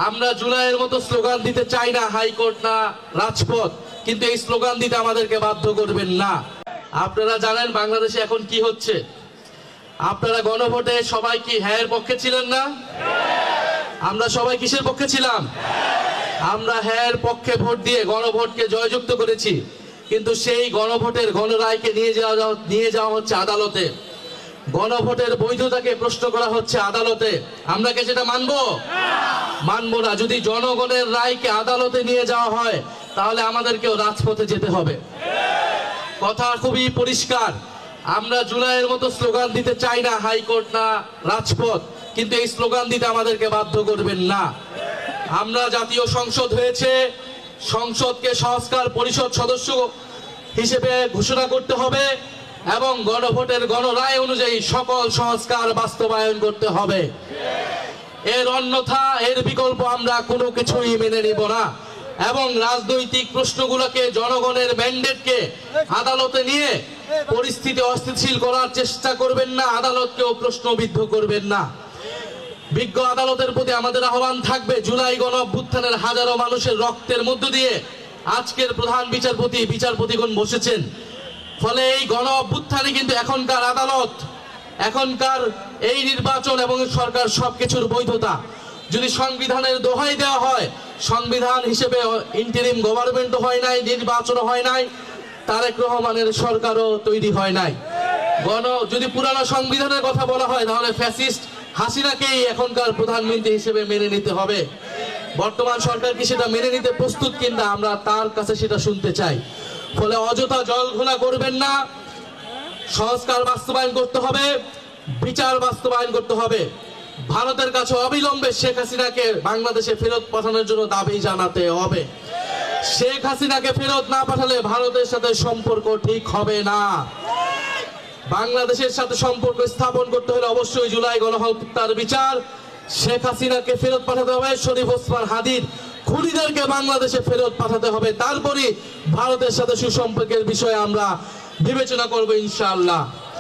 আমরা জুলাইয়ের মতো স্লোগান দিতে চাই না, হাইকোর্ট না রাজপথ, কিন্তু এই স্লোগান দিতে আমাদেরকে বাধ্য করবেন না। আপনারা জানেন বাংলাদেশে এখন কি হচ্ছে। আপনারা গণভোটে সবাই কি হ্যাঁ এর পক্ষে ছিলেন না? আমরা সবাই কিসের পক্ষে ছিলাম? আমরা হ্যাঁ এর পক্ষে ভোট দিয়ে গণভোটকে জয়যুক্ত করেছি, কিন্তু সেই গণভোটের গণরায়কে নিয়ে যাওয়া হচ্ছে আদালতে। গণভোটের বৈধতাকে প্রশ্ন করা হচ্ছে আদালতে। আমরা কি সেটা মানবো? মানবো না। যদি জনগণের রায়কে আদালতে নিয়ে যাওয়া হয় তাহলে আমাদেরকেও রাজপথে যেতে হবে। কথা খুবই পরিষ্কার। আমরা জুলাইয়ের মতো স্লোগান দিতে চাই না, হাইকোর্ট না রাজপথ, কিন্তু এই স্লোগান দিতে আমাদেরকে বাধ্য করবেন না। আমরা জাতীয় সংসদ হয়েছে, সংসদকে সংস্কার পরিষদ সদস্য হিসেবে ঘোষণা করতে হবে এবং গণভোটের গণরায় অনুযায়ী সকল সংস্কার বাস্তবায়ন করতে হবে। এর অন্যথা, এর বিকল্প আমরা কোনো কিছুই মেনে নিব না। এবং রাজনৈতিক প্রশ্নগুলোকে, জনগণের ম্যান্ডেটকে আদালতে নিয়ে পরিস্থিতি অস্থিতিশীল করার চেষ্টা করবেন না, আদালতকেও প্রশ্নবিদ্ধ করবেন না। বিজ্ঞ আদালতের প্রতি আমাদের আহ্বান থাকবে, জুলাই গণ অভ্যুত্থানের হাজারো মানুষের রক্তের মধ্য দিয়ে আজকের প্রধান বিচারপতিগণ বসেছেন। ফলে এই গণ অভ্যুত্থানে কিন্তু এখনকার আদালত, এখনকার এই নির্বাচন এবং সরকার সবকিছুর বৈধতা যদি সংবিধানের দোহাই দেওয়া হয়, সংবিধান হিসেবে ইন্টারিম গভর্নমেন্টও হয় নাই, নির্বাচনও হয় নাই, তারেক রহমানের সরকারও তৈরি হয় নাই। যদি পুরানো সংবিধানের কথা বলা হয় তাহলে ফ্যাসিস্ট হাসিনাকেই এখনকার প্রধানমন্ত্রী হিসেবে মেনে নিতে হবে। বর্তমান সরকার কি সেটা মেনে নিতে প্রস্তুত কিনা আমরা তার কাছে সেটা শুনতে চাই। ফলে অযথা জল ঘোলা করবেন না। সংস্কার বাস্তবায়ন করতে হবে, বিচার বাস্তবায়ন করতে হবে। ভারতের কাছে অবিলম্বে শেখ হাসিনাকে বাংলাদেশে ফেরত পাঠানোর জন্য দাবি জানাতে হবে। শেখ হাসিনাকে ফেরত না পাঠালে ভারতের সাথে সম্পর্ক ঠিক হবে না। বাংলাদেশের সাথে সম্পর্ক স্থাপন করতে হলে অবশ্যই জুলাই গণহত্যার বিচার, শেখ হাসিনাকে ফেরত পাঠাতে হবে, শরীফ ওসমান হাদির খুনিদেরকে বাংলাদেশে ফেরত পাঠাতে হবে। তারপরই ভারতের সাথে সুসম্পর্কের বিষয়ে আমরা বিবেচনা করব ইনশাআল্লাহ।